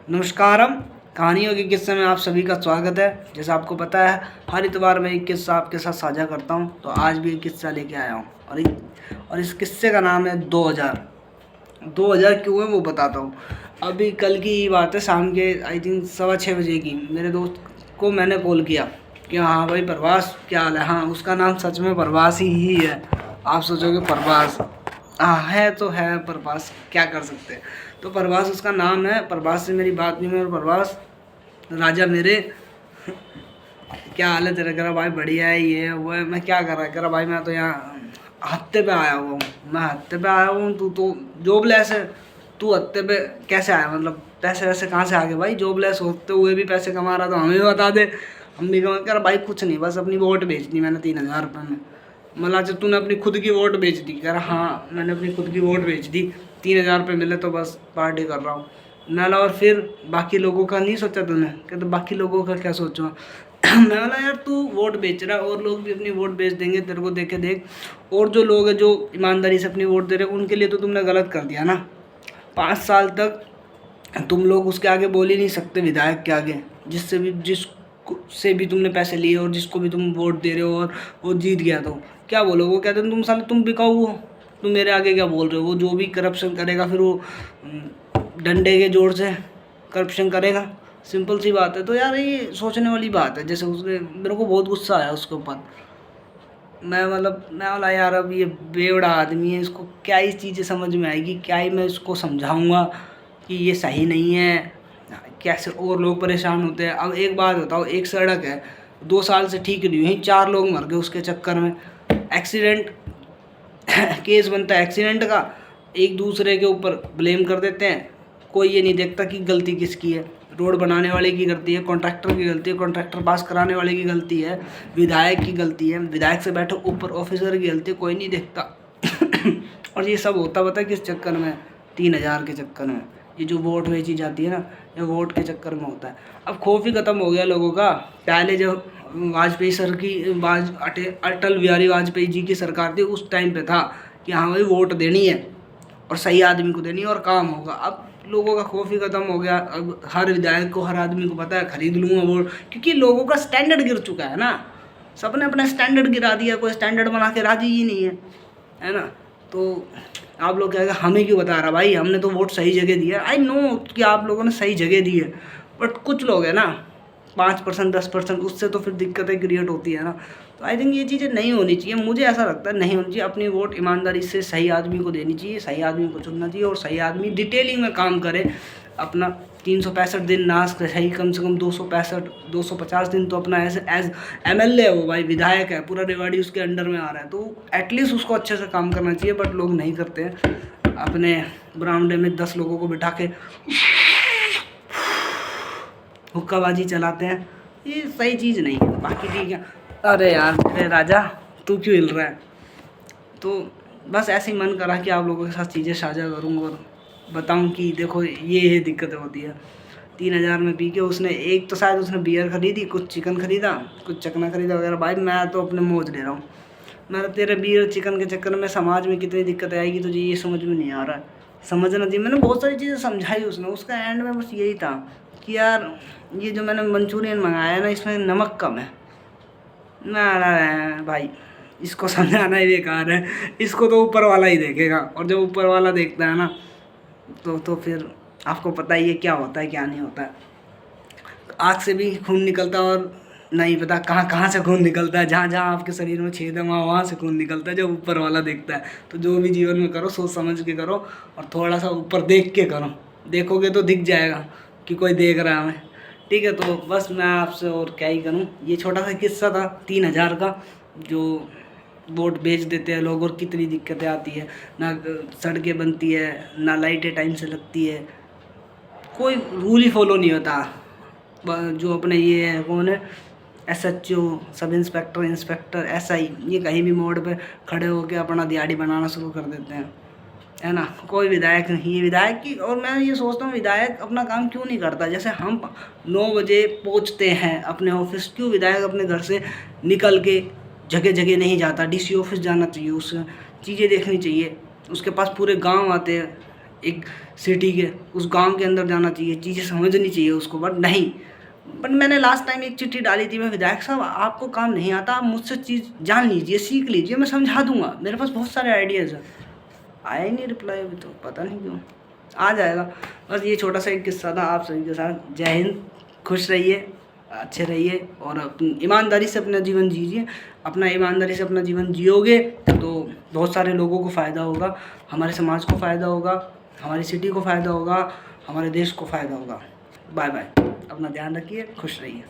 नमस्कारम। कहानियों के किस्से में आप सभी का स्वागत है। जैसा आपको पता है, हर इतवार मैं एक किस्सा आपके साथ साझा करता हूं, तो आज भी एक किस्सा लेके आया हूं और इस किस्से का नाम है 2000। 2000 क्यों है वो बताता हूं। अभी कल की ही बात है, शाम के आई थिंक 6:15 बजे की। मेरे दोस्त को मैंने कॉल किया कि हाँ भाई प्रभास, क्या हाल है। हाँ, उसका नाम सच में प्रभास ही है। आप सोचोगे प्रभास, हाँ है तो है, प्रभास क्या कर सकते हैं। तो प्रभास उसका नाम है। प्रभास से मेरी बात हुई। मैं प्रभास राजा मेरे क्या हाल है तेरा। कह रहा भाई बढ़िया है, ये है वो है। मैं क्या कर रहा है। कह रहा भाई मैं तो यहाँ हफ्ते पे आया हुआ हूँ। मैं हफ्ते पे आया हुआ हूँ, तू तो जॉबलेस है। तू हफ्ते पे कैसे आया, मतलब पैसे वैसे कहाँ से आ गए भाई। जॉबलेस होते हुए भी पैसे कमा रहा, तो हमें भी बता दे, हम भी कमा। कह रहा भाई कुछ नहीं, बस अपनी वोट बेच दी मैंने 3000 रुपये में। मतलब अच्छा तूने अपनी खुद की वोट बेच दी। कह रहा हाँ मैंने अपनी खुद की वोट बेच दी, 3000 रुपये मिले तो बस पार्टी कर रहा हूँ। मैं बोला और फिर बाकी लोगों का नहीं सोचा तूने। कहते बाकी लोगों का क्या सोचूँ। मैं बोला यार तू वोट बेच रहा है, और लोग भी अपनी वोट बेच देंगे, तेरे को देख के देख। और जो लोग हैं जो ईमानदारी से अपनी वोट दे रहे हैं, उनके लिए तो तुमने गलत कर दिया ना। 5 साल तक तुम लोग उसके आगे बोल ही नहीं सकते, विधायक के आगे, जिससे भी तुमने पैसे लिए और जिसको भी तुम वोट दे रहे हो, और वो जीत गया तो क्या बोलो। वो कहते हैं तुम साले तुम बिकाऊ हो, तुम मेरे आगे क्या बोल रहे हो। वो जो भी करप्शन करेगा फिर वो डंडे के जोर से करप्शन करेगा। सिंपल सी बात है। तो यार ये सोचने वाली बात है। जैसे उसने, मेरे को बहुत गुस्सा आया उसके ऊपर। मैं बोला यार अब ये बेवड़ा आदमी है, इसको क्या ही चीज़ें समझ में आएगी, क्या ही मैं इसको समझाऊंगा कि ये सही नहीं है। कैसे और लोग परेशान होते हैं। अब एक बात बताओ, एक सड़क है 2 साल से ठीक नहीं हुई, 4 लोग मर गए उसके चक्कर में। एक्सीडेंट केस बनता है एक्सीडेंट का, एक दूसरे के ऊपर ब्लेम कर देते हैं। कोई ये नहीं देखता कि गलती किसकी है। रोड बनाने वाले की गलती है, कॉन्ट्रैक्टर की गलती है, कॉन्ट्रैक्टर पास कराने वाले की गलती है, विधायक की गलती है, विधायक से बैठे ऊपर ऑफिसर की गलती है, कोई नहीं देखता। और ये सब होता पता है किस चक्कर में, 3000 के चक्कर में। ये जो वोट बेची जाती है ना, ये वोट के चक्कर में होता है। अब खौफ ही ख़त्म हो गया लोगों का। पहले जब वाजपेयी सर की अटल बिहारी वाजपेयी जी की सरकार थी, उस टाइम पे था कि हाँ भाई वोट देनी है और सही आदमी को देनी है और काम होगा। अब लोगों का खौफ ही ख़त्म हो गया। अब हर विधायक को, हर आदमी को पता है खरीद लूँगा वोट, क्योंकि लोगों का स्टैंडर्ड गिर चुका है ना। सबने अपना स्टैंडर्ड गिरा दिया, कोई स्टैंडर्ड बना के राजी ही नहीं है ना। तो आप लोग कहेंगे हमें क्यों बता रहा भाई, हमने तो वोट सही जगह दिया। आई नो कि आप लोगों ने सही जगह दी है, बट कुछ लोग हैं ना 5% 10%, उससे तो फिर दिक्कतें क्रिएट होती है ना। तो आई थिंक ये चीज़ें नहीं होनी चाहिए। मुझे ऐसा लगता है नहीं होनी चाहिए। अपनी वोट ईमानदारी से सही आदमी को देनी चाहिए, सही आदमी को चुनना चाहिए, और सही आदमी डिटेलिंग में काम करे अपना। 365 दिन ना सही, कम से कम 250 दिन तो अपना ऐसे एज MLA है वो भाई, विधायक है, पूरा रेवाड़ी उसके अंडर में आ रहा है, तो एटलीस्ट उसको अच्छे से काम करना चाहिए। बट लोग नहीं करते हैं। अपने बरामदे में 10 लोगों को बिठा के हुक्काबाजी चलाते हैं। ये सही चीज़ नहीं है। बाकी ठीक है। अरे यार मेरे राजा, तू क्यों हिल रहा है। तो बस ऐसे ही मन करा कि आप लोगों के साथ चीज़ें साझा करूँ और बताऊँ कि देखो ये दिक्कतें होती है। 3000 में पी के उसने, एक तो शायद उसने बियर खरीदी, कुछ चिकन खरीदा, कुछ चकना खरीदा वगैरह। भाई मैं तो अपने मौज ले रहा हूँ। मैं तेरे बियर चिकन के चक्कर में समाज में कितनी दिक्कतें आएगी तुझे ये समझ में नहीं आ रहा है। समझना चाहिए। मैंने बहुत सारी चीज़ें समझाई उसने, उसका एंड में बस यही था कि यार ये जो मैंने मंचूरियन मंगाया है ना, इसमें नमक कम है। ना भाई, इसको समझाना ही बेकार है। इसको तो ऊपर वाला ही देखेगा, और जब ऊपर वाला देखता है ना तो फिर आपको पता ही है क्या होता है क्या नहीं होता है। आँख से भी खून निकलता है, और नहीं पता कहाँ कहाँ से खून निकलता है। जहाँ जहाँ आपके शरीर में छेद है वहाँ से खून निकलता है, जब ऊपर वाला देखता है। तो जो भी जीवन में करो सोच समझ के करो, और थोड़ा सा ऊपर देख के करो। देखोगे तो दिख जाएगा कि कोई देख रहा है हमें। ठीक है, तो बस मैं आपसे और क्या ही करूँ। ये छोटा सा किस्सा था 3000 का, जो वोट बेच देते हैं लोग, और कितनी दिक्कतें आती है ना। सड़कें बनती है ना, लाइटें टाइम से लगती है, कोई रूल ही फॉलो नहीं होता। जो अपने ये है कौन है, SHO, sub inspector, inspector, SI, ये कहीं भी मोड़ पे खड़े होकर अपना दिहाड़ी बनाना शुरू कर देते हैं, है ना। कोई विधायक नहीं, ये विधायक की। और मैं ये सोचता हूँ विधायक अपना काम क्यों नहीं करता। जैसे हम 9 बजे पहुँचते हैं अपने ऑफिस, क्यों विधायक अपने घर से निकल के जगह जगह नहीं जाता। DC ऑफिस जाना चाहिए, उस चीज़ें देखनी चाहिए। उसके पास पूरे गांव आते हैं, एक सिटी के उस गांव के अंदर जाना चाहिए, चीज़ें समझनी चाहिए उसको, बट नहीं। बट मैंने लास्ट टाइम एक चिट्ठी डाली थी, मैं विधायक साहब आपको काम नहीं आता, आप मुझसे चीज़ जान लीजिए, सीख लीजिए, मैं समझा दूंगा, मेरे पास बहुत सारे आइडियाज़ हैं। आया ही नहीं रिप्लाई अभी तो, पता नहीं क्यों। आ जाएगा। बस ये छोटा सा एक किस्सा था आप सभी के साथ। जय हिंद, खुश रहिए, अच्छे रहिए और अपनी ईमानदारी से अपना जीवन जीजिए। अपना ईमानदारी से अपना जीवन जियोगे तो बहुत सारे लोगों को फ़ायदा होगा, हमारे समाज को फ़ायदा होगा, हमारी सिटी को फ़ायदा होगा, हमारे देश को फ़ायदा होगा। बाय बाय, अपना ध्यान रखिए, खुश रहिए।